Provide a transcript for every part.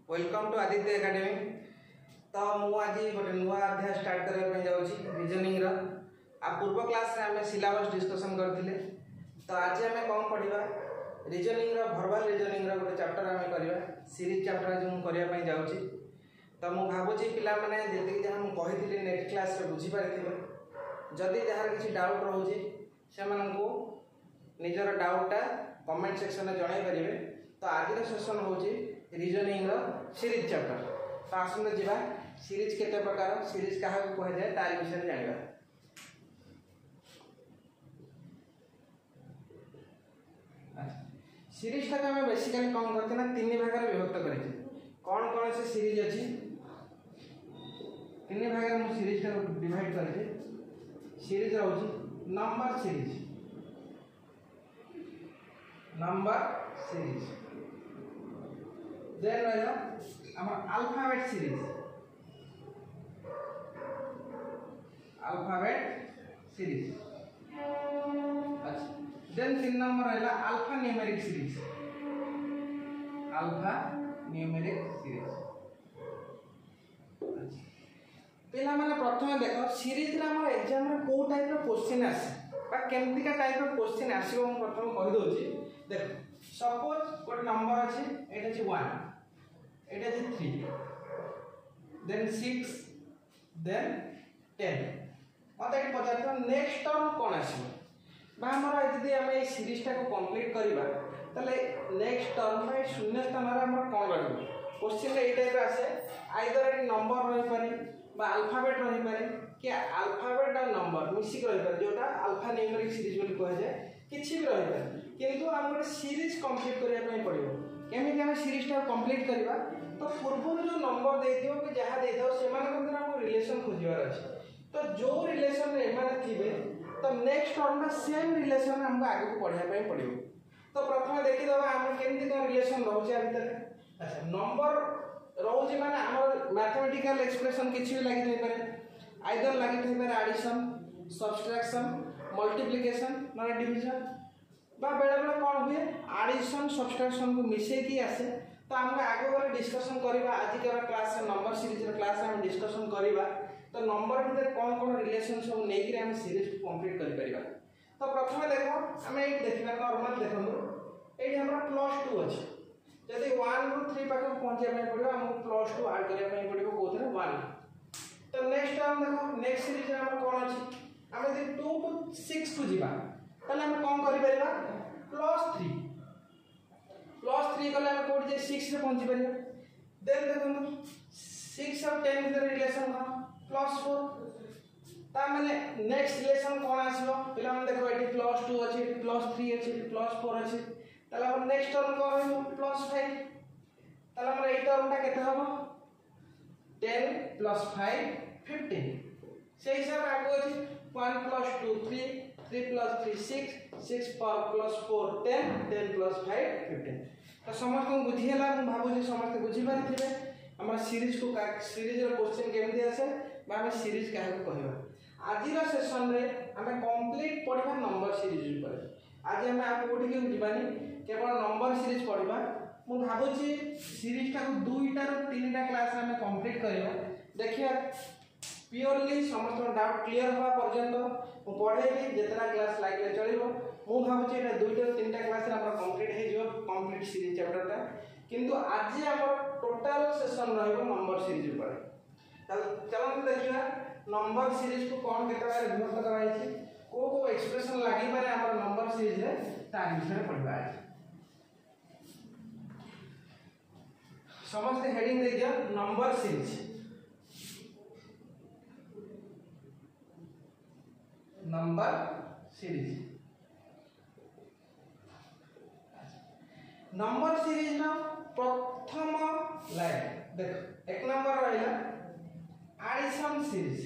Welcome to Aditya academy. तो मुझे गोटे नुआ अध्याय स्टार्ट करने जाऊँगी रिजनिंग आ पूर्व क्लास रे आमे सिलेबस डिस्कशन करथिले। तो आज आमे कौन पढ़िबा रिजनिंग भर्बल रिजनिंग गोटे चैप्टर आमे करबा सीरीज चैप्टर जो करबा पई जाउची। तो मु भाबुची पिला माने जेति जहा मु कहिथिले नेक्स्ट क्लास रे बुझी पारिथिबे। जदि जहार किसी डाउट रहउची से माननको निजर डाउटटा कमेंट सेक्शन में जणाई पारिबे। तो आज सेशन होची रिजनिंग सीरीज चैप्टर। तो आसंते जीवा सीरीज केते प्रकार सीरीज कहा को कह जाए तार विषय जानिबा। सीरीज टाक हमें बेसिकली कौन करते ना तीन भाग में विभक्त करें। कौन कौन से सीरीज अच्छी तीन भाग में सीरीज टाक डिवाइड करें। सीरीज रहउची नंबर सीरीज देन रहला हमर अल्फाबेट सीरीज अच्छा। देन 3 नंबर रहला अल्फा न्यूमेरिक सीरीज पिला माने प्रथम देखो सीरीज रे हमर एग्जाम रे को टाइप रो क्वेश्चन आसे बा केमती का टाइप रो क्वेश्चन आसीबो हम प्रथम कहि दोची। देखो सपोज गोटे नंबर अछि एटा अछि 1 एटा अछि 3 देन 6 देन 10 मते एटा पचारतो नेक्स्ट टर्म कोन आसीबो बा हमर यदि हम ए सीरीज टा को कंप्लीट करिबा तले नेक्स्ट टर्म में शून्य स्थान रे हमर कोन रहबो क्वेश्चन रे ए टाइप आसे आइदर ए नंबर रहि पारे बा अल्फाबेट रहि पारे कि अल्फाबेट और नंबर मिसिक रहि पारे जोटा अल्फा न्यूमेरिक सीरीज बोली कह जाय किछि भी रहि पारे। किंतु हम गोटे सीरीज कंप्लीट करिया पई पड़िबो केमिति हम सीरीज टा कंप्लीट करिबा। तो पूर्व जो नंबर देथियो कि जहा देथियो से माने अंदर हम रिलेशन खोजिबार अछि। तो जो रिलेशन रे माने थिबे तो नेक्स्ट टर्म में सेम रिलेशन हमको आगे को पढ़िया पई पड़िबो। तो प्रथम देखि दबा हम केमिति कोन रिलेशन रहउछि आ भीतर। अच्छा नंबर रहउछि माने हमर मैथमेटिकल एक्सप्रेशन किछि भी लागि थई पारे आइदर लागि थई पारे एडिशन सब्ट्रैक्शन मल्टीप्लिकेशन माने डिवीजन बा बेले बेले कोन हुए एडिशन सब्ट्रैक्शन को मिसे की आसे। तो हम आगे वाले डिस्कशन करबा आज के क्लास से नंबर सीरीज रे क्लास हम डिस्कशन करबा। तो नंबर भीतर कोन कोन रिलेशन सब नै कि हम सीरीज को कंप्लीट करि परिबा। तो प्रथम देखो हम ए देखिबा नॉर्मल देखंदो एठी हमरा +2 अछि जदि 1 ରୁ 3 पाके पहुंचे पय पड़िबो हम +2 ऐड करिया पय पड़िबो कोथरे 1। तो नेक्स्ट टर्म देखो नेक्स्ट सीरीज हम कोन अछि हम यदि 2 टू 6 को जीवा तले हम कोन करि परिबा +3 कले हम कोड जे 6 रे पहुंची परिबा। देन देखो 6 और 10 के रिलेशन +4 ता माने नेक्स्ट रिलेशन कोन आसीबो पिला हम देखो एठी +2 अछि एठी +3 अछि एठी +4 अछि तले हम नेक्स्ट टर्म को रहइबो +5 तले हम एई टर्म ता केते हबो 10 + 5 15 से हिसाब आगो अछि 1 + 2 3 3 + 3 6 6 + 4 10 10 + 5 15। तो समस्त को बुझियला हम भाबो जे समस्त बुझि पारिथिबे हम सीरीज को सीरीज रो क्वेश्चन केमदी आसे बा हम सीरीज काहे को कहबा। आज रो सेशन रे हमें कंप्लीट पढ़बा नंबर सीरीज ऊपर। आज हम आप कोठी के जीवानी केवल नंबर सीरीज पढ़बा। मु भाबुची सीरीज टा को 2टा रो 3टा क्लास हम कंप्लीट करबा। देखिया प्योरली समस्त डाउट क्लियर होबा पर्यंत मु पढेबी जेतरा क्लास लागले चलिबो। मु भाबुची एटा 2टा 3टा क्लास रे हमरा कंप्लीट हे जो कंप्लीट सीरीज चैप्टर टा। किंतु आज हमर टोटल सेशन रहइबो नंबर सीरीज ऊपर। चलो देखिया नंबर सीरीज को कौन केते बार विभक्त कराई छी को एक्सप्रेशन लागि माने हमर नंबर सीरीज रे तार विषय पढ़बा। समस्त हेडिंग दे दिया नंबर सीरीज नंबर सीरीज ना प्रथम लाइन देखो 1 नंबर रहला एडिशन सीरीज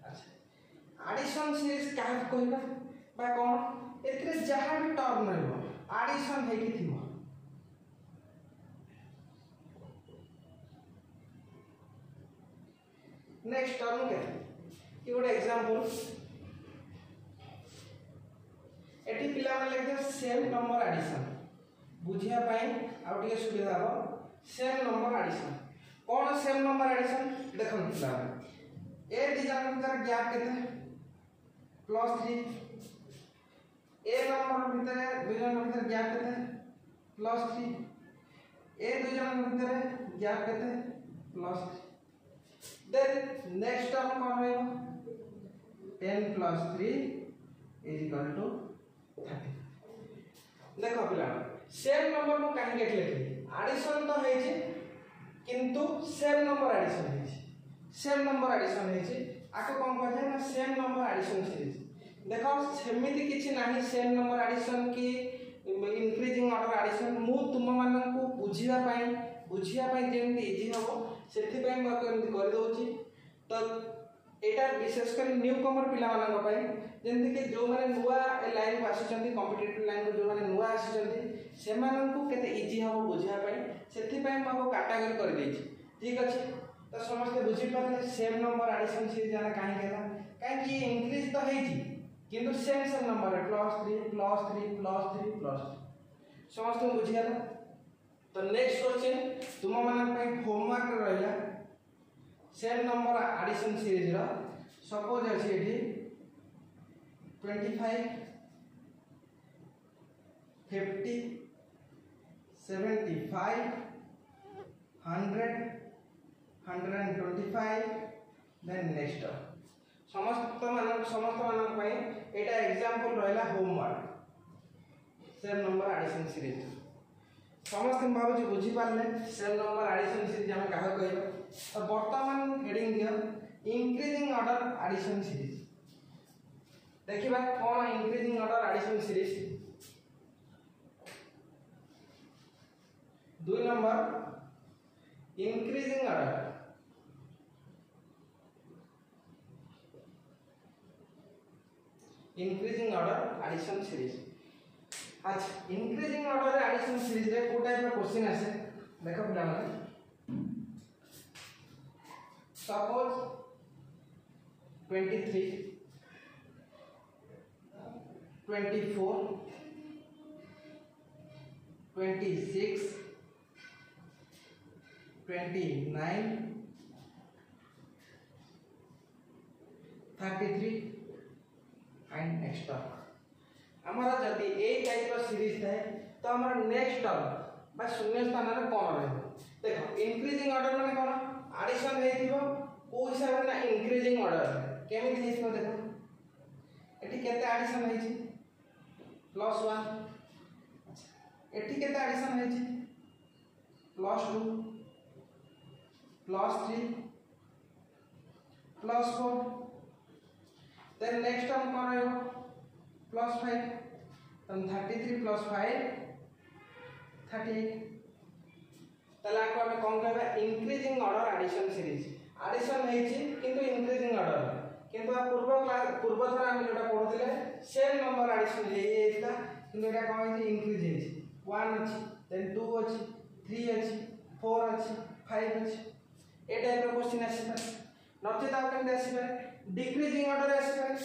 अच्छा एडिशन सीरीज काहे कहबा बा कोन एतरे जहा भी टर्म रहबो एडिशन हे कि थिबो। नेक्स्ट टर्म के कि गोटे एग्जांपल एटी पिला माने लिखिबे सेम नंबर एडिशन बुझिया पई आउ टिके सुविधा हो सेम नंबर एडिशन कोन सेम नंबर एडिशन देखन पिला ए दी जन भीतर गैप केते +3 ए नंबर भीतर दुई जन भीतर गैप केते +3 ए दुई जन भीतर गैप केते +3 then next term cone रहइबो 10 plus 3 is equal to 30 देखो पिला सेम नंबर को काहे के लिखली एडिशन तो है छी किंतु सेम नंबर एडिशन है छी सेम नंबर एडिशन है छी आको कोन कहै छै ना सेम नंबर एडिशन सीरीज देखो सेमिति किछि नाही सेम नंबर एडिशन की इंक्रीजिंग ऑर्डर एडिशन मु तुम मानन को बुझिया पई जेमति इजी हबो सेथि पई म एमति कर दोछि तो एटा विशेषकर न्यू कमर पिला मानन पई जेमति कि जो माने नुवा ए लाइन को आसीचंती कॉम्पिटिटिव लाइन को जो माने नुवा आसीचंती से मानन को केते इजी हबो बुझिया पई सेथि पई म को कैटेगरी कर देछि ठीक अछि तो समस्त बुझी पारे सेम नंबर एडिशन सीरीज जाना काहे केला काहे कि इंक्रीज तो है छी किंतु सेम नंबर है +3 समस्त बुझिया तो नेक्स्ट क्वेश्चन तुम मानन पई होमवर्क रहला सेम नंबर एडिशन सीरीज रा सपोज अछि एठी 25 50 75 100 125 देन नेक्स्ट समस्त मानन पई एटा एग्जांपल रहला homework same number addition series समस्त भाबु बुझी पारले सेम नंबर एडिशन सीरीज हम काहे कहबा तो वर्तमान हेडिंग दियो इंक्रीजिंग ऑर्डर एडिशन सीरीज देखिबा कोन increasing order addition series 2 number increasing order addition series अच्छा इंक्रीजिंग ऑर्डर एडिशन सीरीज रे को टाइप रो क्वेश्चन आसे देखो पिला माने सपोज 23 24 26 29 33 एंड नेक्स्ट टर्म हमारा जदी ए टाइप रो सीरीज है तो हमारा नेक्स्ट टर्म बा शून्य स्थान रे कोन रहबो देखो इंक्रीजिंग ऑर्डर माने कोन एडिशन हेतिबो को हिसाब ना इंक्रीजिंग ऑर्डर केमिति हेतिबो देखो एठी केते एडिशन है छी +1 अच्छा एठी केते एडिशन है छी +2 +3 +4 देन नेक्स्ट टर्म कोन रहबो +5 तम 33 +5 38 तला को हम कोन कहबा increasing order addition series addition है छी किंतु इंक्रीजिंग ऑर्डर किंतु पूर्व थरा हम जोटा पढुतिले सेम नंबर एडिशन हे एतला किंतु एटा कोन है इंक्रीज है 1 अछि देन 2 अछि 3 अछि 4 अछि 5 अछि ए टाइप रो क्वेश्चन आसी पारे नचे ता केन आसी पारे डिक्रीजिंग ऑर्डर आसी पारे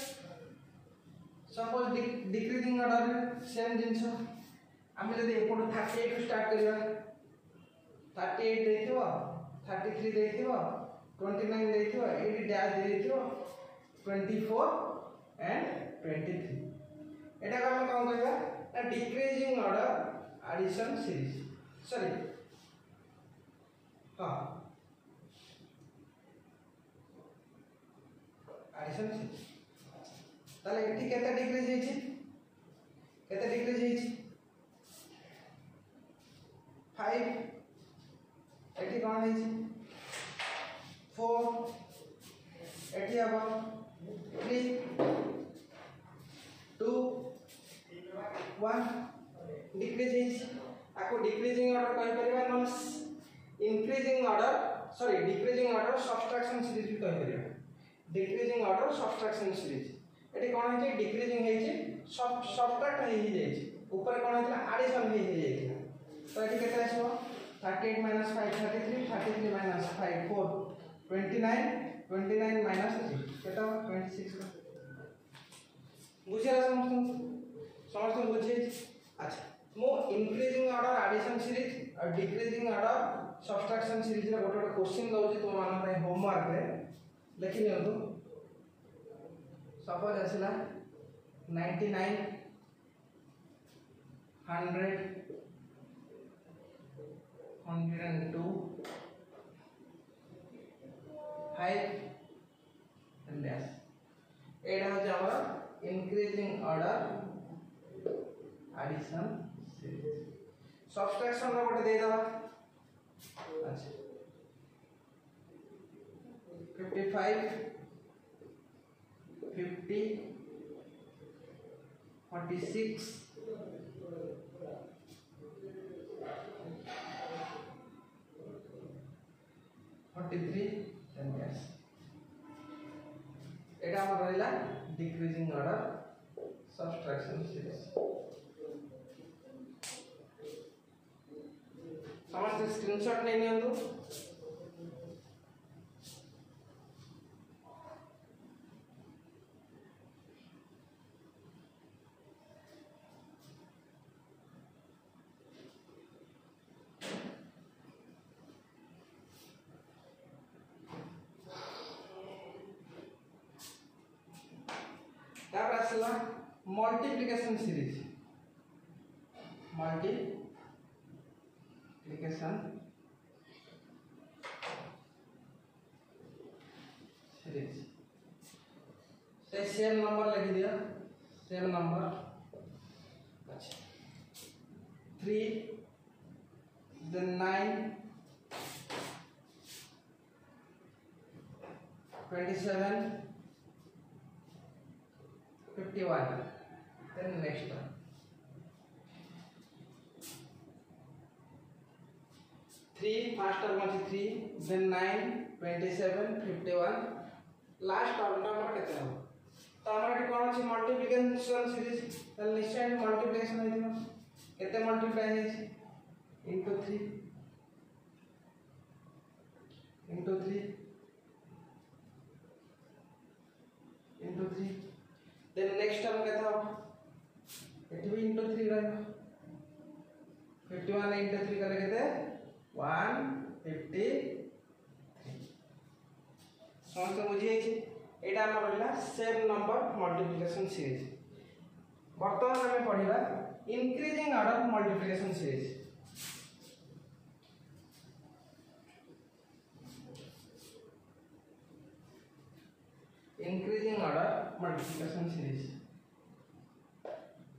सपोज डिक्रीजिंग ऑर्डर सेम जिंसो हम जदी एपड 38 स्टार्ट करिवा 38 देखिबो 33 देखिबो 29 देखिबो 80 डैश देखिबो 24 एंड 23 एटा का हम कोन कहबा ना decreasing order addition series sorry हां एडिशन सीरीज ताले एठी केते डिक्रीज हे छी 5 एठी कोन हे छी 4 एठी अब 3 2 1 डिक्रीज हे छी आको डिक्रीजिंग ऑर्डर कहि परिबा non increasing order sorry decreasing order subtraction series भी कहि परिबा डिक्रीजिंग ऑर्डर सब्ट्रैक्शन सीरीज एठी कोन हे डिक्रीजिंग हे छी सब्ट्रैक्ट हे जाय छी ऊपर कोन हेतला एडिशन हे जाय छी तो एठी केते आछो 38 - 5 33 33 - 5 4 29 29 - 3 केता 26 बुझिया समस्त और डिक्रीजिंग ऑर्डर सब्ट्रैक्शन सीरीज रे गोटे क्वेश्चन दउची तुम मान पे होमवर्क रे लिखि नियंतु सपोज आसला 99 100 102 5 and dash एटा हो जामरा increasing order addition series subtraction रो गोटे दे दवा अच्छा 55 50 46 43 and dash एटा हमर रहला डिक्रीजिंग ऑर्डर सब्ट्रैक्शन सीरीज समस्त स्क्रीनशॉट ले नियंतु multiplication series सेम नंबर लिख दिया सेम नंबर अच्छा 3 then 9 27 51 then next one 3 first term अछि 3 then 9 27 51 लास्ट टर्म नंबर केते हो तो हमरा कोन अछि मल्टीप्लिकेशन सीरीज त निश्चय मल्टीप्लिकेशन है दिनो केते मल्टीप्लाई है into 3 into 3 then next term केते हो एटी भी into 3 रहबो 51 into 3 करे केते 153 समझ बुझिए एटा हम रहला सेम नंबर मल्टीप्लिकेशन सीरीज वर्तमान हमें पढ़िबा increasing order multiplication series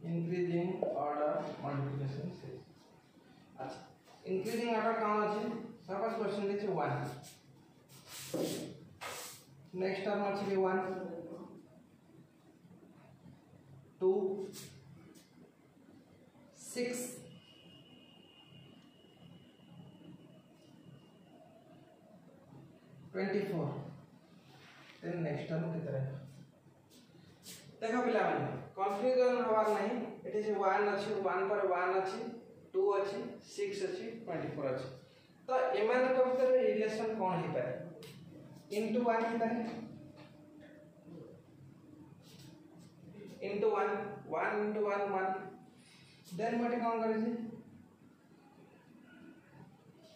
increasing order multiplication series अच्छा increasing order कौन अछि suppose question this 1 next term अछि 1 2 6 24 then next term कितना है देखो पिला माने कंफ्यूजन हवार नहीं इट इज 1 अछि 1 पर 1 अछि 2 अछि 6 अछि 24 अछि तो एमान के भीतर रिलेशन कोन हे पारे into 1 हे पारे into 1 1 into 1 1 then मटे कोन करे छी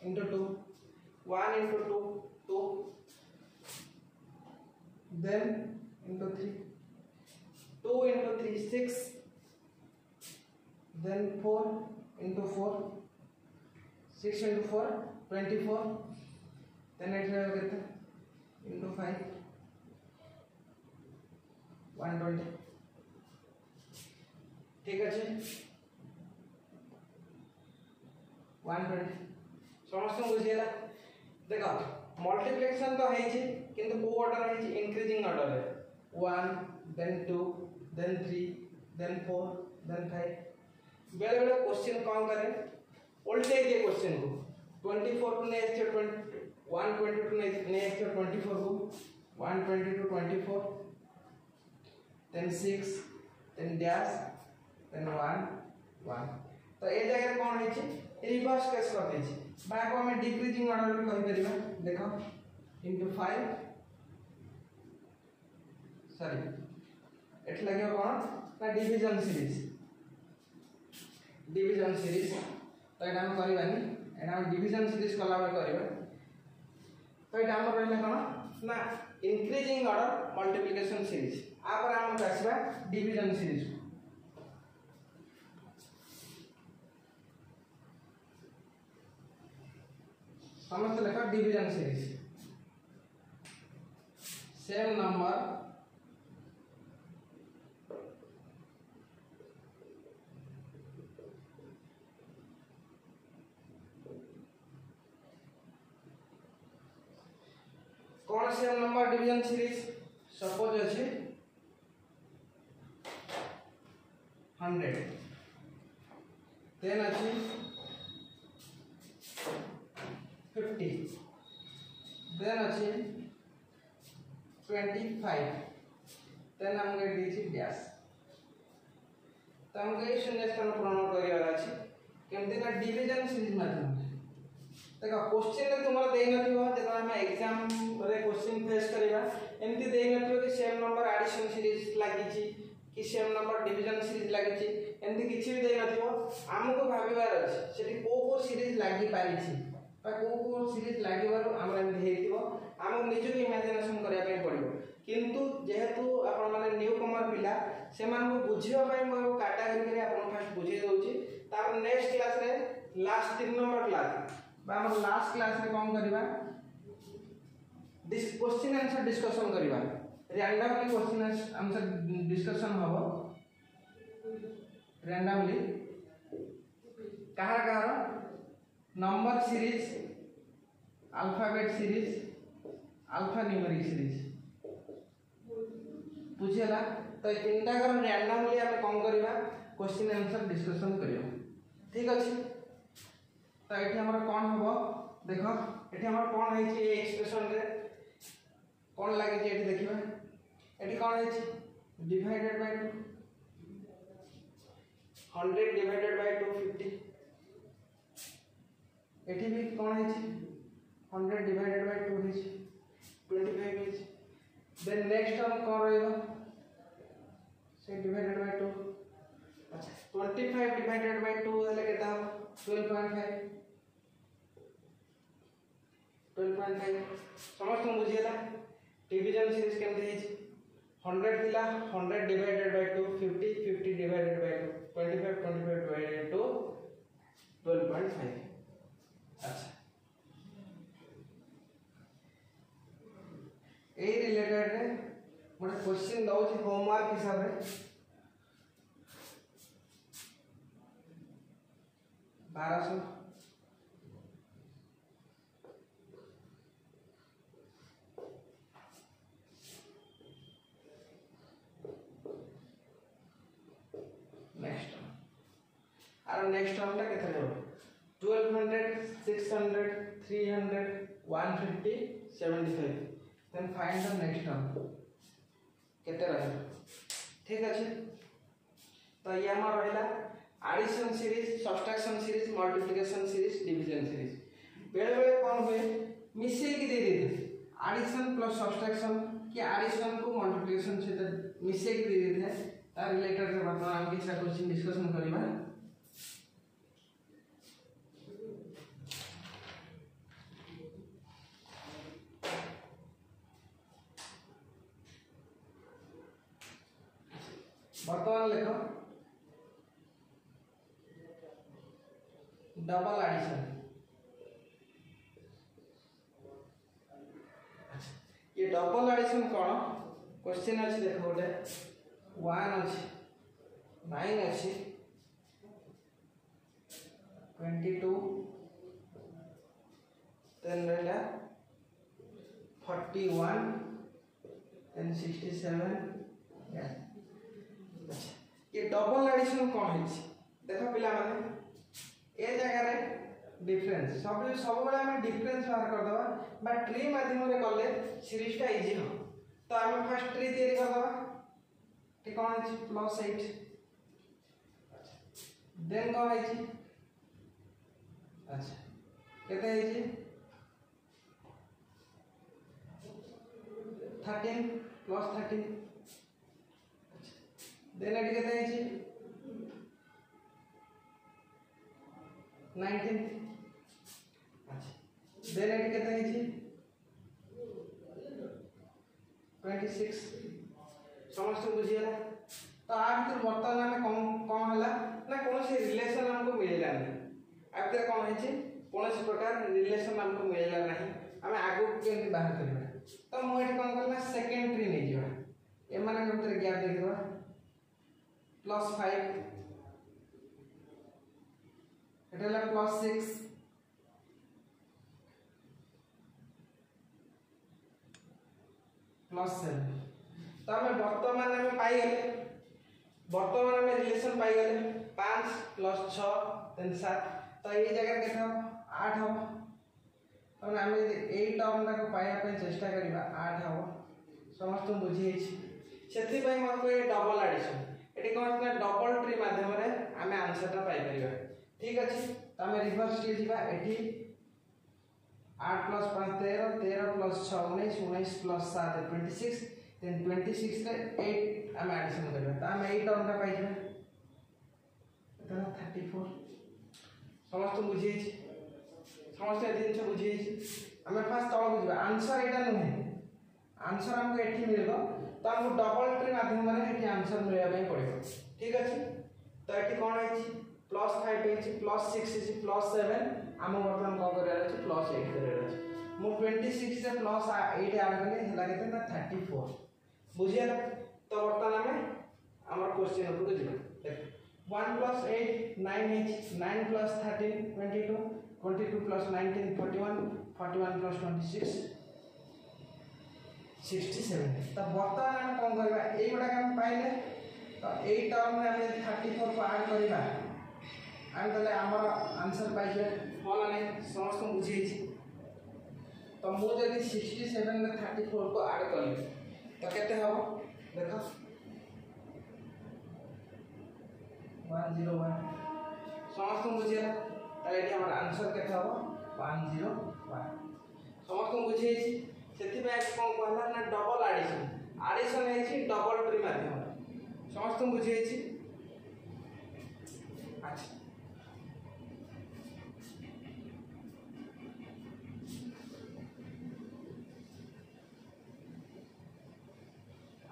into 2 1 into 2 2 then into 3 2 into 3 6 then 4 into 4 6 into 4 24 then it will get into 5 120 ठीक আছে 120 समस्त बुझिएला देखो मल्टीप्लिकेशन तो है छी किंतु को ऑर्डर है छी इंक्रीजिंग ऑर्डर है 1 then 2 then 3 then 4 then 5 बेले बेले क्वेश्चन कौन करे उल्टे के क्वेश्चन को 24 टू नेक्स्ट 122 टू नेक्स्ट 24 को 120 to 24 then 6 then dash then 1 1 तो ए जगह कौन है छी रिवर्स केस कर दे छी बाको में डिक्रीजिंग ऑर्डर भी कहि परिबा देखो into 5 सॉरी एट लगे कौन ना डिवीजन सीरीज तो एटा हम करबानी एटा हम डिवीजन सीरीज कला करबा तो एटा हम रहला कोन ना इंक्रीजिंग ऑर्डर मल्टीप्लिकेशन सीरीज आ पर हम आसबा डिवीजन सीरीज समस्त लेखा डिवीजन सीरीज सेम नंबर कौन same number division series suppose अच्छे 100 देन अच्छी 50 देन अच्छी 25 देन हमके डीसी डैश तो हमके ये शून्य स्थान पूर्ण करिवार अछि केमति ना डिवीजन सीरीज माध्यम देखो क्वेश्चन रे तुमरा देइ नथिबो जेता हम एग्जाम रे क्वेश्चन फेस करिवा एमति देइ नथिबो कि सेम नंबर एडिशन सीरीज लागि छि कि सेम नंबर डिवीजन सीरीज लागि छि एमति किछि भी देइ नथिबो हमको भाबिबार अछि सेठी को सीरीज लागि पारि छि बा को सीरीज लागिबारो हमरा एमति हेतिबो हम निजु इमेजिनेशन करिया पय पड़िबो किंतु जेहेतु आपण माने न्यू कमर पिला से मान को बुझियो पय मो कैटेगरी रे आपण फर्स्ट बुझि दउछि तार नेक्स्ट क्लास रे लास्ट 3 नंबर क्लास हम लास्ट क्लास रे कौन करिबा दिस क्वेश्चन आंसर डिस्कशन करिबा रैंडमली क्वेश्चन आंसर डिस्कशन हबो रैंडमली कहार number series alphabet series alphanumeric series बुझेला तो तीनटा कर रैंडमली हम कौन करिबा क्वेश्चन आंसर डिस्कशन करियो ठीक अछि तो ये हमारा कौन हम देख ये हमारा कौन है एक्सप्रेशन रे कौन लगे ये देखिए ये कौन है डिवाइडेड बाय 100 डिवाइडेड बाय 250 ये भी कौन है 100 डिवाइडेड बाय 2 है 25 है देन नेक्स्ट हम कौन रहेगा से डिवाइडेड बाय 2 अच्छा 25 डिवाइडेड बाय 2 हेले केता 12.5 12.5 समस्त बुझिएला डिवीजन सीरीज केमते है 100 थिला 100 divided by 2 50 50 divided by 2 25 25 divided 2 12.5 अच्छा ए रिलेटेड रे मोटे क्वेश्चन दउछि होमवर्क हिसाब रे 1200 नेक्स्ट टर्म ला केते हो 1200 600 300 150 75 then find the next term केते रहे ठीक अछि तो ये हमर रहला addition series subtraction series multiplication series division series बेले बेले कोन होय मिसे की दे देते एडिशन प्लस सब्ट्रैक्शन कि एडिशन को मल्टीप्लिकेशन से मिसे की दे देते हैं तार रिलेटेड से वर्तमान हम किछ क्वेश्चन डिस्कशन करिबा वर्तमान लेख डबल एडिशन ये डबल एडिशन कौन क्वेश्चन अच्छी देख गोटे 1 अच्छी 9 अच्छी 22 then रहला 41 then 67 ये डबल एडिशन कौन है देखो पिला माने ए जगह रे डिफरेंस सब बेला हम डिफरेंस बाहर कर दबा बा ट्री माध्यम रे करले सीरीज टा इजी हो तो हम फर्स्ट ट्री तैयारी कर दबा ठीक कौन है +8 देन कौन है अच्छा केते है 13 +13 देन एटी केते है 19 देन एटी केते हेछि 26 समस्त बुझियला। तो आ भीतर वर्तमान में कौन हला ना कौन से रिलेशन हमको मिलला नहीं। आ भीतर कौन हेछि कौन से प्रकार रिलेशन हमको मिलला नहीं। हमें आगो केमि बाहर करबा। तो मो एठी कौन करना सेकंड ट्री नै जिवा ए माने के भीतर गैप देख दवा +5 एटला +6 +7। तो हमें वर्तमान में पाई गले वर्तमान में रिलेशन पाई गले 5 + 6 देन 7। तो ये जगह केते हो 8 हो। तो हम ए टर्म को पाया पे चेष्टा करबा 8 हो समस्त बुझी से डबल एडिशन ये कौन ना डबल ट्री माध्यम आम आंसर पाई परिबा। ठीक अच्छे तो आम रिवर्स लिखा ये 8 + 5 13 13 + 6 19 19 + 7 26 देन 26 रे 8 आम एडिशन करबा। तो आम ए टर्म का पाई जिबा तो 34 समस्त बुझी समस्त जिन बुझी आम फास्ट तल बुझा आंसर यहाँ नुहे आंसर हमको ये मिल तो हमको डबल ट्री माध्यम आंसर मिलने पड़ो। ठीक अच्छे तो ये कौन है +5 है +6 है +7 आम बर्तमान कौन कर +8 कर मु 26 से +8 ऐड कले ना 34 बुझीगला। तो बर्तमान आम आम क्वेश्चन उपरको जी 1 + 8 9 है 9 + 13 22 22 + 19 41 41 + 26 67। तो बर्तमान आम कौन करबा एई गुडा हम पाइले तो एई टर्म में हम 34 को ऐड करबा आम तले हमर आंसर पाइबे हो ना नहीं समस्त बुझी। तो मु जदी 67 में 34 को ऐड करी तो केते हो देखो 101 समस्त बुझियला। ताले एठी हमर आंसर केते हो 101 समस्त बुझी सेति पे कोन कहला ना डबल एडिशन एडिशन है डबल ट्री माध्यम समस्त बुझी। अच्छा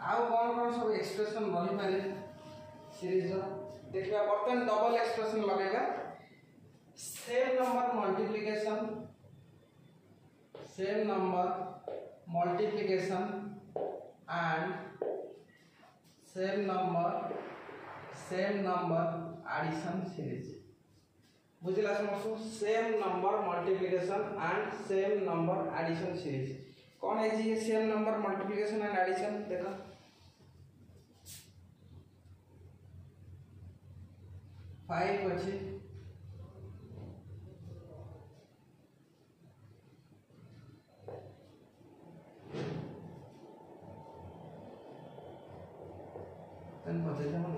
आउ कौन सब एक्सप्रेशन रही पारे सीरीज देखिए बर्तमान डबल एक्सप्रेशन लगेगा same number multiplication and same number addition series बुझला समस्त same number multiplication and same number addition series कौन है जी same number multiplication and addition देखो 5 अच्छे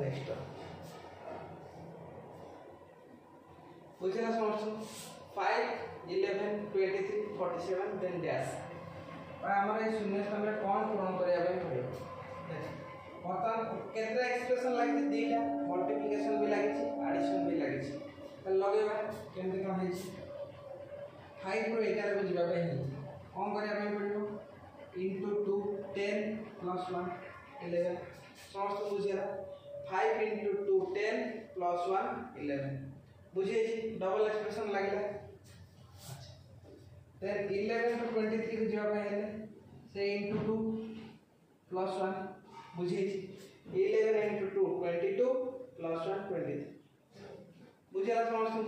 नेक्स्ट बुझला समस्त 5 11 23 47 देन डैश हमारे शून्य स्थान में कौन पूर्ण करने पड़ो बर्तमान केतरा एक्सप्रेशन लगी दीटा मल्टीप्लिकेशन भी लगी एडिशन भी लगी लगेगा केमती कौन है 5 रो 11 को जीवा कौन करने पड़ो इंटू 2 10 + 1 11 समस्त बुझेगा 5 × 2 10 + 1 11 बुझे डबल एक्सप्रेशन लगला। देन 11 to 23 को जवाब है से * 2 + 1 बुझे 11 × 2 22 + 1 23 बुझेला समस्त।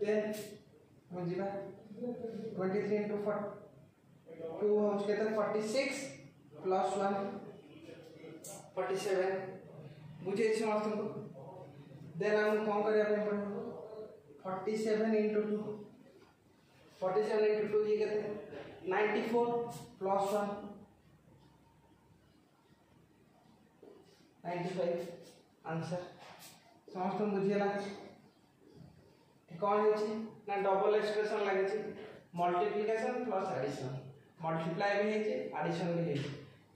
देन बुझिबा 23 × 4 2 हो केते 46 + 1 47 बुझे समस्त को। देन हम कौन करिया पे पड़ो 47 × 2 47 × 2 ये कहते 94 + 1 95 आंसर समस्त बुझियला। कौन है ना डबल एक्सप्रेशन लगे मल्टीप्लिकेशन प्लस एडिशन मल्टीप्लाई भी है एडिशन भी है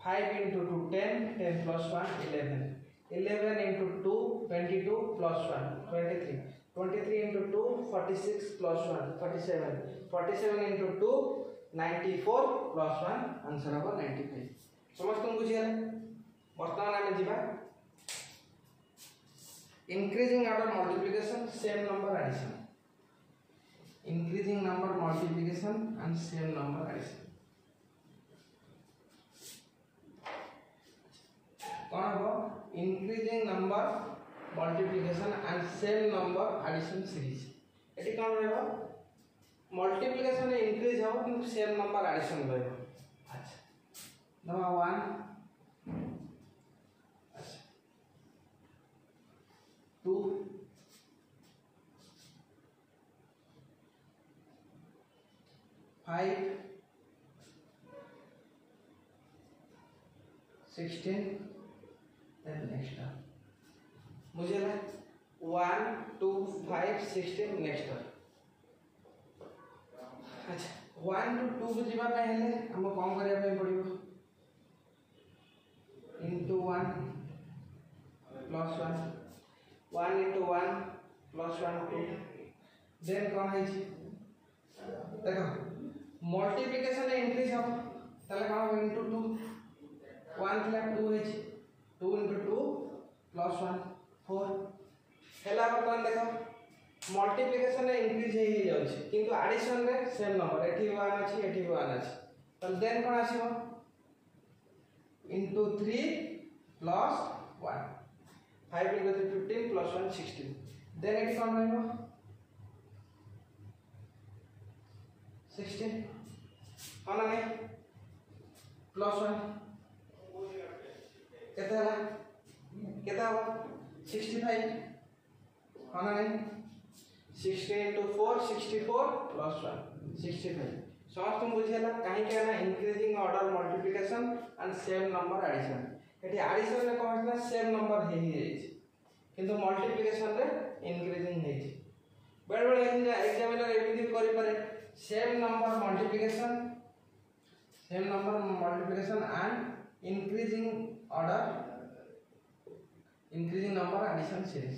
5 × 2 10 10 + 1 11 11 × 2 22 + 1 23 23 into 2 46 plus 1 47 47 into 2 94 plus 1 answer हम 95 समस्त तुम बुझिया वर्तमान आम जीवा increasing order multiplication same number addition increasing number multiplication and same number addition कौन हो increasing number multiplication and same number addition series eighty कौन रहबो multiplication increase हो किंतु same number addition रहबो अच्छा नंबर 1 अच्छा 2 5 16 then next term मुझे ना 1 2 5 16 नेक्स्ट अच्छा 1 टू 2 को जीवा पहले हम कौन करिया पे पड़िबो into 1 plus 1 1 into 1 plus 1 2 then कौन है जी देखो मल्टीप्लिकेशन इंक्रीज हो ताले कौन हो into 2 1 थिला 2 है जी 2 into 2 plus 1 4 हेला बर्तमान देखो मल्टीप्लिकेशन इंक्रीज हे जाउछि किंतु एडिशन रे सेम नंबर एठी 1 अछि एठी 1 अछि त देन कोन आसीबो into 3 plus 1 5 into 3 15 plus 1 16 then एठी कोन रहइबो 16 कोन नै plus 1 केते हला केते हो 65 कोन नै 16 into 4 64 plus 1 65 समस्त बुझियला काहे के ना increasing order multiplication and same number addition एठी एडिशन रे कोन ना सेम नंबर हे ही जाई किंतु मल्टीप्लिकेशन रे इंक्रीजिंग हे छी बेड बेड एग्जामिनर एमिति करि पारे same number multiplication and increasing number addition series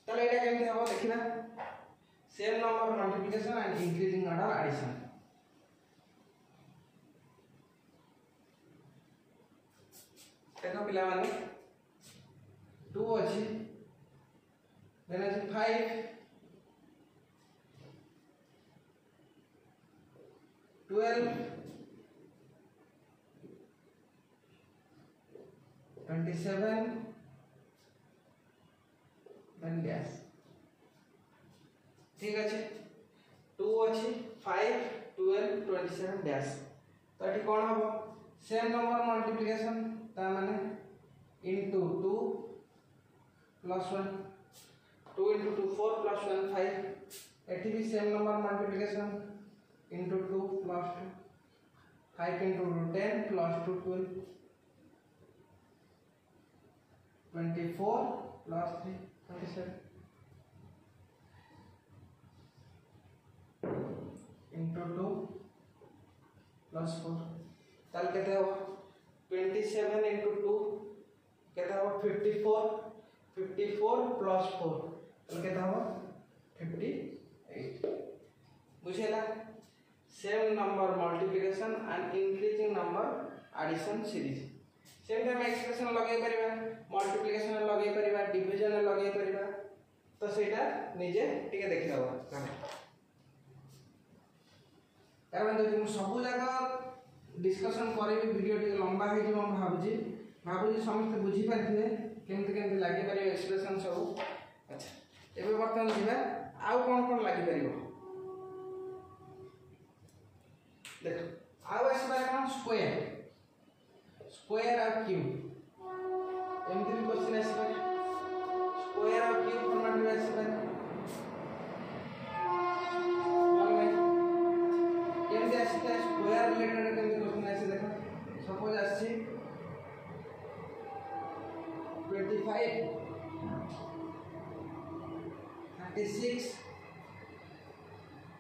ताले एटा केमति हबो देखिना same number multiplication and increasing order addition देखो पिला माने 2 अछि देन अछि 5 12 27 then yes ठीक अछि 2 अछि 5 12 27 डैश तो एठी कोन हबो सेम नंबर मल्टीप्लिकेशन ता माने into 2 plus 1 2 into 2 4 plus 1 5 एठी भी same number multiplication into 2 plus 2 5 into 10 plus 2 12 24 plus 3 27 into 2 plus 4 ताल केते हो 27 into 2 केते हो 54 54 plus 4 ताल केते हो 58 बुझेला same number multiplication and increasing number addition series same time expression लगे परिबा मल्टीप्लिकेशन लगे परिबा डिवीजन लगे परिबा तो सेटा निजे टिके देखि दबा कारण देखि सब जगह डिस्कशन करेबी वीडियो टी लंबा हे जे हम भाबुजी समस्त बुझी पारथिबे केमते केमते लागि परिबे एक्सप्रेशन सब अच्छा एबे बर्तमान जिबा आउ कोन लागि परिबो देखो आउ आसीबा कोन स्क्वायर और क्यूब एमती भी क्वेश्चन आसीबा स्क्वायर और क्यूब फॉर्मेट में आसीबा केमते आसीता स्क्वायर रिलेटेड केमते क्वेश्चन आसी देखो सपोज आसी 25 36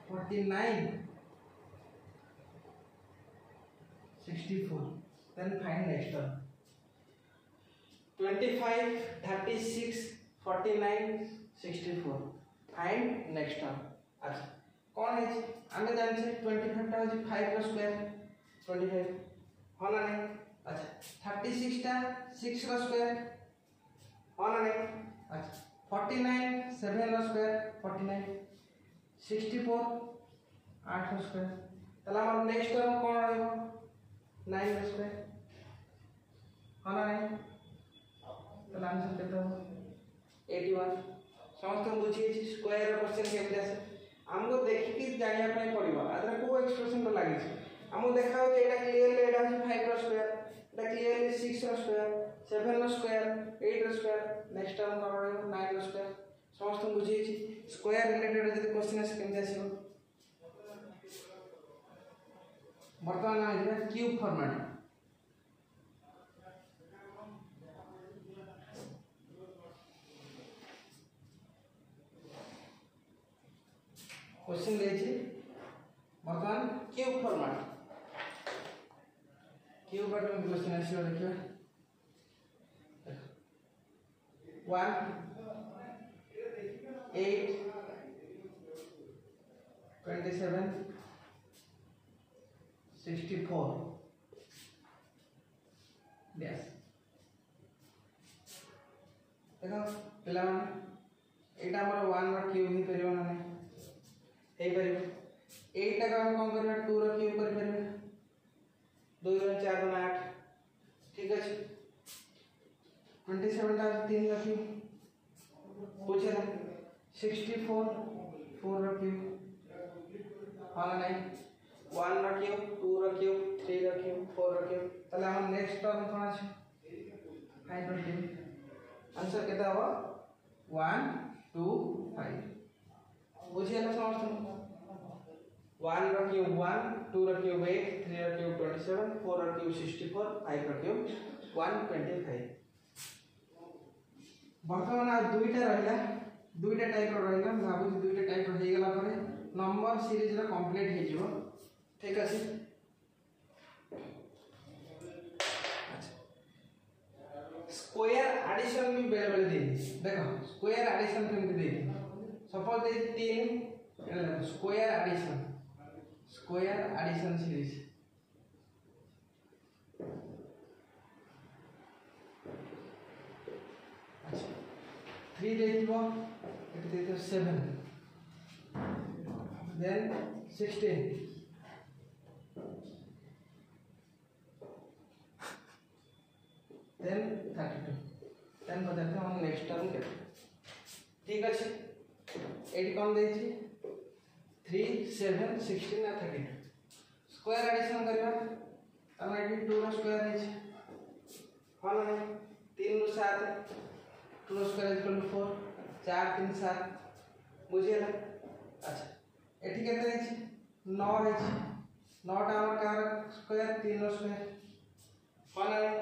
49 64 then find next one 25 36 49 64 find next term. अच्छा कौन है आमे जान छे 25 टा हो 5 रो स्क्वायर 25 होला नहीं। अच्छा 36 टा 6 रो स्क्वायर होला नहीं। अच्छा 49 7 रो स्क्वायर 49 64 8 रो स्क्वायर तला हमर नेक्स्ट टर्म कोन रहबो 9 रो स्क्वायर होला नहीं। तला आंसर केते हो 81। समस्त बुझी स्क्वायर रो क्वेश्चन केमते आसे हमको देखि कि जानिया पय पड़िबो आदरा को एक्सप्रेशन तो लागि छै हमको देखाओ जे एटा क्लियरली एटा 5 रो स्क्वायर एटा क्लियरली 6 रो स्क्वायर 7 रो स्क्वायर 8 रो स्क्वायर नेक्स्ट टर्म कोन रहबो 9 रो स्क्वायर। समस्त बुझी स्क्वायर रिलेटेड जदि क्वेश्चन आसे केमते आसीबो वर्तमान आइबा क्यूब फॉर्मेट। क्वेश्चन लेछि वर्तमान क्यूब फॉर्मेट क्यूब फॉर्मेट में क्वेश्चन आसीबो देखियो 1 8 27 64 यस देखो पहला एटा हमर 1 रो क्यूब ही परियो ना हे परियो 8 टा हम कोन करबा 2 रो क्यूब कर परियो 2 रो 4 रो 8 ठीक अछि 27 टा 3 रो क्यूब पूछेला 64 4 रो क्यूब होला नहीं 1 रो क्यूब 2 रो क्यूब 3 रो क्यूब 4 रो क्यूब तले हम नेक्स्ट टर्म कोन अछि 5 रो क्यूब आंसर केता हो 1 2 5 बुझियला समस्त 1 रो क्यूब 1 2 रो क्यूब 8 3 रो क्यूब 27 4 रो क्यूब 64 5 रो क्यूब 125। वर्तमान आ दुईटा रहला दुईटा टाइप रो रहला भाबु दुईटा टाइप रो हे गेला परे नंबर सीरीज रो कंप्लीट हे जिवो ठीक अछि। स्क्वायर एडिशन भी बेले बेले दे देखो स्क्वायर एडिशन केमते दे सपोज दे 3 स्क्वायर एडिशन सीरीज अच्छा 3 देखिबो एत देतो 7 देन 16 देन 32 देन बताते हम नेक्स्ट टर्म के ठीक अछि। एडी कोन दै छी 3 7 16 आ 32 स्क्वायर एडिशन करबा हम एडी 2 रो स्क्वायर है छै होला नहीं 3 रो 7 2 रो स्क्वायर इक्वल टू 4 4 3 7 बुझियला। अच्छा एठी केते है छै 9 है छै 9 टा हमर कार स्क्वायर 3 रो स्क्वायर होला नहीं।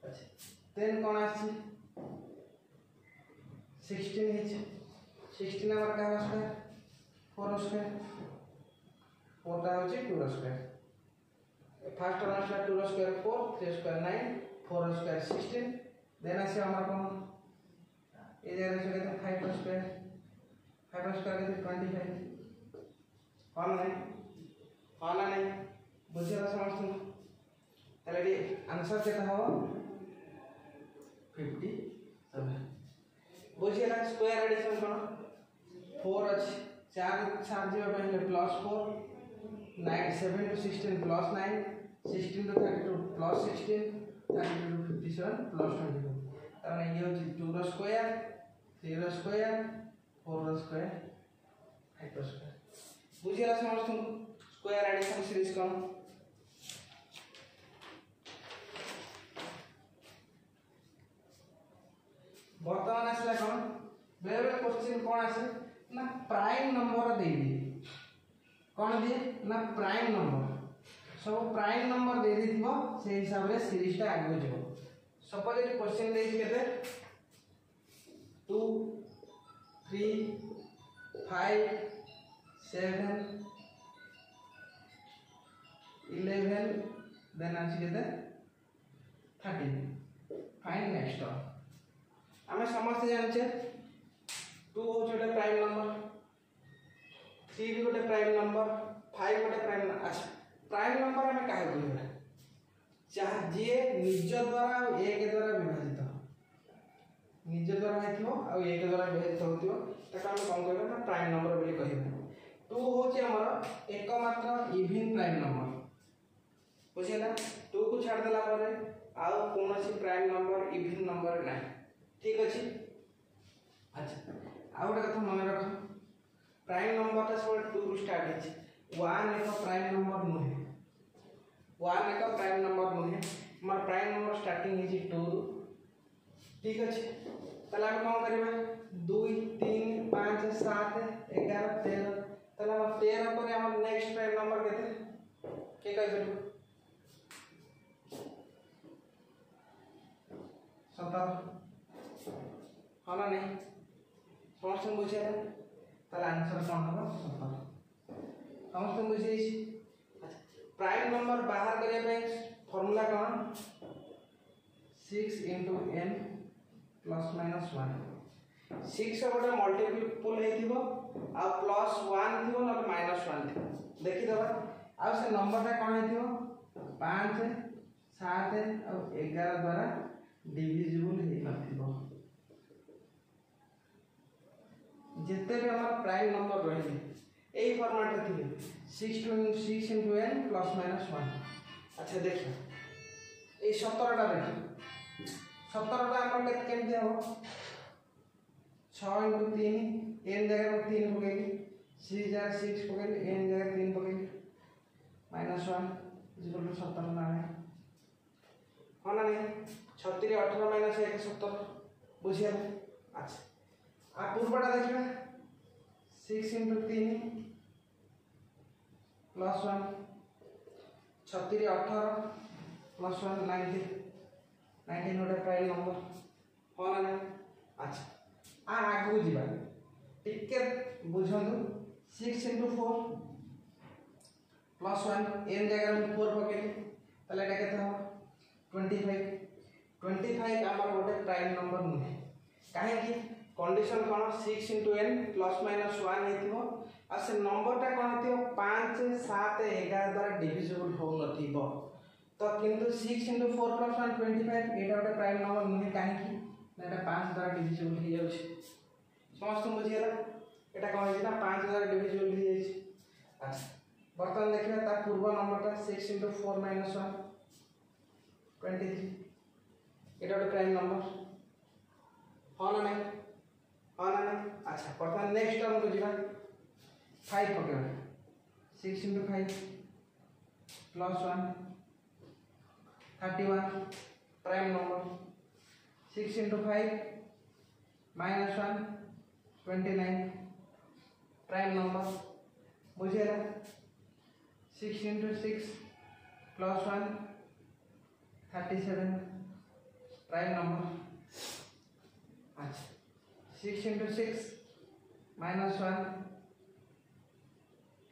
अच्छा देन कोन आछि 16 है छै 16 हमर कार स्क्वायर 4 रो स्क्वायर 4 टा होछि 2 रो स्क्वायर फर्स्ट वन आछला 2 रो स्क्वायर 4 3 स्क्वायर 9 4 रो स्क्वायर 16 देन आसे हमर कोन ए जगह से कहते 5 रो स्क्वायर 5 रो स्क्वायर कहते 25 होला नहीं बुझियला समस्त तले आंसर केता हो 57 बुझियला। स्क्वायर एडिशन कोन 4 अछि 4 4 जीवा पहले +4 9 7 to 16 +9 16 to 32 +16 32 to 57 +22 ताने ये होची 2 रो स्क्वायर 3 रो स्क्वायर 4 रो स्क्वायर 5 रो स्क्वायर बुझियला समस्त स्क्वायर एडिशन सीरीज कोन। वर्तमान आसला कोन बेले बेले क्वेश्चन कोन आसे ना प्राइम नंबर दे दी कोन दे ना प्राइम नंबर सब प्राइम नंबर दे दिथिबो से हिसाब रे सीरीज टा आगे जेबो। सपोज ए क्वेश्चन दे केते 2 3 5 7 11 देन आछि केते 13 फाइंड नेक्स्ट टर्म। हमें समस्त जानछे 2 हो छोटा प्राइम नंबर 3 गोटे प्राइम नंबर 5 गोटे प्राइम। अच्छा प्राइम नंबर आम क्या कहना जहाँ जी निज द्वारा 1 द्वारा विभाजित निज द्वारा हो 1 द्वारा विभाजित होता कौन कहना प्राइम नंबर बोली कहना। 2 हूँ एकमात्र इवन प्राइम नंबर बुझेगा 2 को छाड़देला आउ कौन प्राइम नंबर इवन नंबर ना ठीक अच्छे। अच्छा आउ गोटे कथा मन रख प्राइम नंबर सब 2 रु स्टार्ट हो 1 एक प्राइम नंबर नुहे 1 एक प्राइम नंबर नुहे मोर प्राइम नंबर स्टार्टिंग है 2 रु ठीक अच्छे। ताले हम कौन करबा 2 3 5 7 11 13 ताले हम 13 पर हमर नेक्स्ट प्राइम नंबर केते के कह करू 17 हाँ ना नहीं समस्त बुझे ताले आंसर कौन हम 17 समस्त बुझे। प्राइम नंबर बाहर करने फॉर्मूला कौन 6 into n plus minus 1 6 गोटे मल्टीपल आ प्लस 1 थी ना माइनस 1 थी देखीदे आ से नंबरटा कौन हो 5 7 और 11 द्वारा डिविजिबल हो जिते भी हमारा प्राइम नंबर रही यही फॉर्मेट थी 6 into n plus minus 1। अच्छा देखिए ये 17टा देखिए 17टा आम केमती हम 6 into 3 n जगह में 3 पकईली 6 जगह 6 पकईली n जगह 3 पकईली -1 इक्वल टू 17 ना है हाँ ना नहीं 36 18 माइनस 1 17 बुझिए। अच्छा आ पूर्वटा देखिए 6 into 3 प्लस 1 36 18 प्लस 1 19 19 गोटे प्राइम नंबर हाँ ना नहीं। अच्छा आगू जीवा टिके बुझंतु 6 into 4 प्लस 1 n जगह में 4 पकेली ताले एटा केते हो 25 आमर गोटे प्राइम नंबर नुहे कहीं कंडीशन कौन 6 into n प्लस माइनस 1 हेतिबो आ से नंबरटा कौन हेतिबो 5 7 11 द्वारा डिविजिबल हो नथिबो तो किंतु 6 into 4 plus 1 25 एटा गोटे प्राइम नंबर नुहे कहीं एटा 5 द्वारा डिविजिबल हो जाउछि समस्त बुझियला एटा कौन है ना 5 द्वारा डिविजिबल हो जाइछि। अच्छा बर्तमान देखिए ता पूर्व नंबरटा 6 into 4 minus 1 23 एटा गोटे प्राइम नंबर हाँ ना नहीं हाँ ना नहीं। अच्छा बर्तमान नेक्स्ट टर्म को जीवा 5 पकड़ 6 into 5 plus 1 31 prime number 6 into 5 minus 1 29 prime number बुझेगा 6 into 6 plus 1 37 प्राइम नंबर। अच्छा 6 into 6 minus 1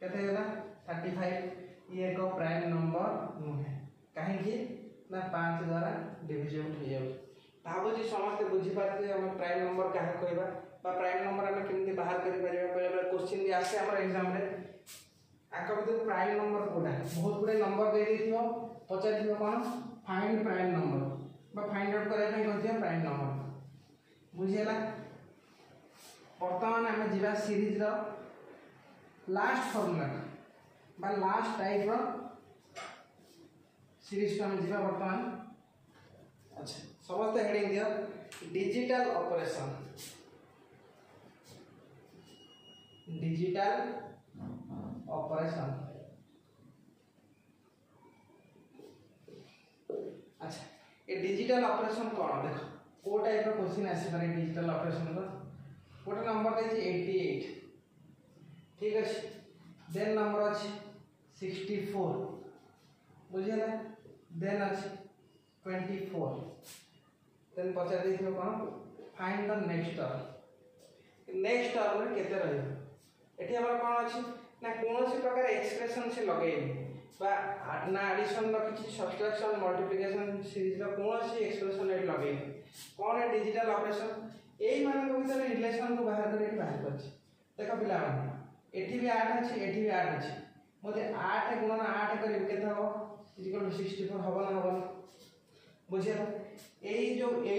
केते होला 35 ये एक प्राइम नंबर नुहे कहीं ना 5 द्वारा डिविजिबल हो जाउ भाबुजी समस्त बुझी पारते हम प्राइम नंबर क्या कहबा बा प्राइम नंबर हम केमती बाहर करि परिबा बेले क्वेश्चन भी आसे हमर एग्जाम रे आक भीतर प्राइम नंबर कोडा बहुत गुडे नंबर दे देथियो पचार दियो कोन फाइंड प्राइम नंबर बा फाइंड आउट करे पई कहथियो प्राइम नंबर बुझियला। वर्तमान आम जीवा सीरीज रो लास्ट फॉर्मूला बा लास्ट टाइप रो सीरीज को हम जीवा वर्तमान। अच्छा समस्त हेडिंग दियो डिजिटल ऑपरेशन अच्छा ये डिजिटल ऑपरेशन कौन देखो को टाइप रो क्वेश्चन आसी पारे डिजिटल ऑपरेशन रो गोटे नंबर देछि 88 ठीक अछि देन नंबर अछि 64 बुझियला देन अछि 24 देन पचार देखियो कोन फाइंड द नेक्स्ट टर्म रे केते रहइबो एठी हमर कोन अछि ना कोनोसी प्रकार एक्सप्रेशन से लगेइनी बा ना एडिशन लो किछि सब्ट्रैक्शन मल्टीप्लिकेशन सीरीज रो कोनोसी एक्सप्रेशन एठी लगेइनी कोन है डिजिटल ऑपरेशन एई मान को भीतर रिलेशन को बाहर करे बाहर करछि देखो पिला माने एठी भी 8 अछि एठी भी 8 अछि मते 8 गुणन 8 करियो केते हो इक्वल टू 64 हबो ना हबो बुझिया एई जो 8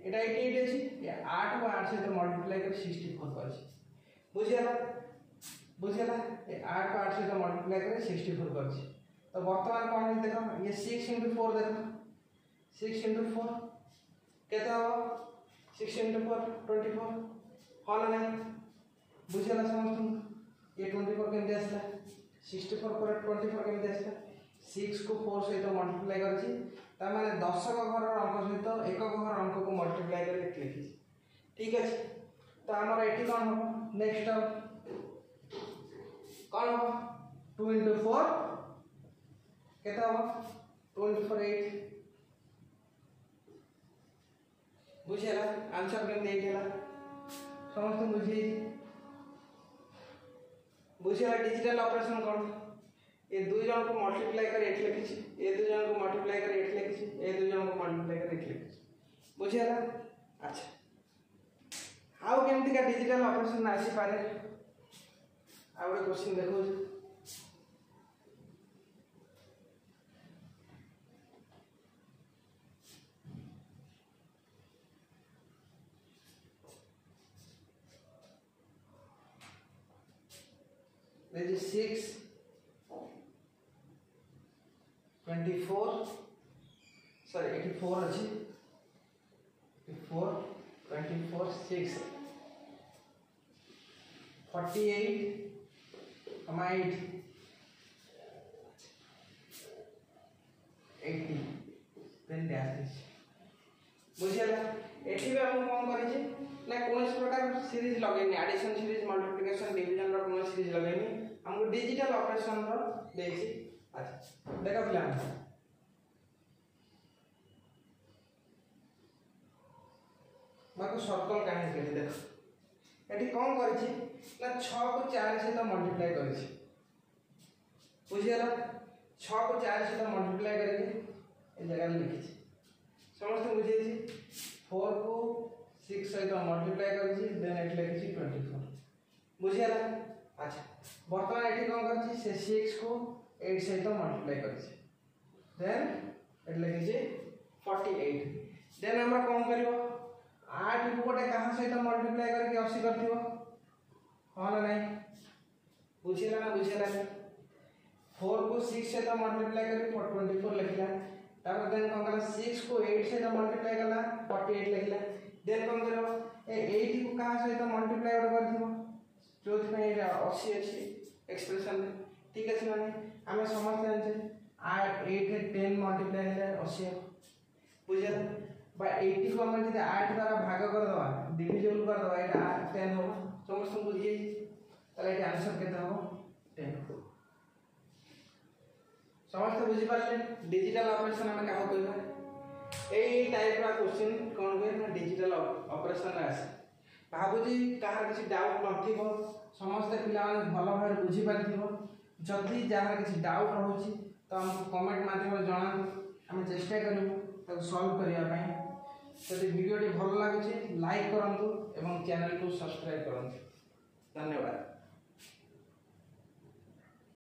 एटा 88 अछि ये 8 को 8 से मल्टीप्लाई कर 64 करछि बुझिया ये 8 को 8 से मल्टीप्लाई कर 64 करछि तो वर्तमान कोन है देखो ये 6 into 4 देखो 6 into 4 केते हो 6 into 4 24 हल नहीं बुझिया समस्त ये 24 केमते आसला 64 पर 24 केमते आसला 6 को 4 सहित मल्टीप्लाई करछि ता माने 10 का घर अंक सहित 1 का घर अंक को मल्टीप्लाई करके लिखि ठीक है तो हमर एठी कोन हो नेक्स्ट कोन हो 2 into 4 केता हो 2 into 4 8 बुझिया आंसर केमते एठेला समस्त बुझिया डिजिटल ऑपरेशन कोन ये दो जन को मल्टीप्लाई कर 8 लिखिछि ये दो जन को मल्टीप्लाई कर 8 लिखिछि ये दो जन को मल्टीप्लाई कर 8 लिखिछि बुझिया अच्छा हाउ केमति का डिजिटल ऑपरेशन आसी पारे आ ଗୋଟେ क्वेश्चन देखो there is 6 24 sorry 84 अछि 84 24 6 48 8 80 then dash बुझियाला एठी भी हम कोन करै छी ना कोनस प्रकार सीरीज लगेनी एडिशन सीरीज मल्टीप्लिकेशन डिवीजन रो कोन सीरीज लगेनी हमको डिजिटल ऑपरेशन रो देछि अच्छा देखा प्लान माको सर्कल काहे केली देखो एठी कोन करै छी ना 6 को 4 से तो मल्टीप्लाई करै छी बुझियाला 6 को 4 से तो मल्टीप्लाई करके ए जगह लिखि छी समस्त बुझिए छी 4 को 6 से तो मल्टीप्लाई करै छी देन एट लिखि छी 24 बुझियाला अच्छा वर्तमान एठी कोन करै छी से 6 को 8 से तो मल्टीप्लाई करै छी देन एट लिखि छी 48 देन हमरा कोन करिवो 8 को गोटे कहां से तो मल्टीप्लाई करके 80 करथिवो हां ना नहीं बुझियला ना 4 को 6 से तो मल्टीप्लाई करके 24 लिखला तापर देन कोन कला 6 को 8 से तो मल्टीप्लाई कला 48 लिखला देन कोन करो ए 80 को कहां से तो मल्टीप्लाई और करथिवो जोथ में 80 अछि एक्सप्रेशन में ठीक अछि माने हमें समझ जान छे 8 8 10 मल्टीप्लाई है 80 बुझियला बा 80 को हम जदि 8 द्वारा भाग कर दवा डिविजिबल कर दवा एटा 10 हो समस्त बुझिए ताले एटा आंसर केते हो 10 समस्त बुझि पाले डिजिटल ऑपरेशन हम का कहबा एई टाइप रा क्वेश्चन कोन होय ना डिजिटल ऑपरेशन आसे भाबुजी कहार किसी डाउट नथिबो समस्त पिला माने भलो भार बुझि पारथिबो जदी जहार किसी डाउट रहउची तो हम कमेंट माध्यम जणा हम चेष्टा करिवो ताको सॉल्व करिया पई यदि वीडियो भल लागुଛି लाइक करंतु एवं चैनल को सब्सक्राइब करंतु धन्यवाद।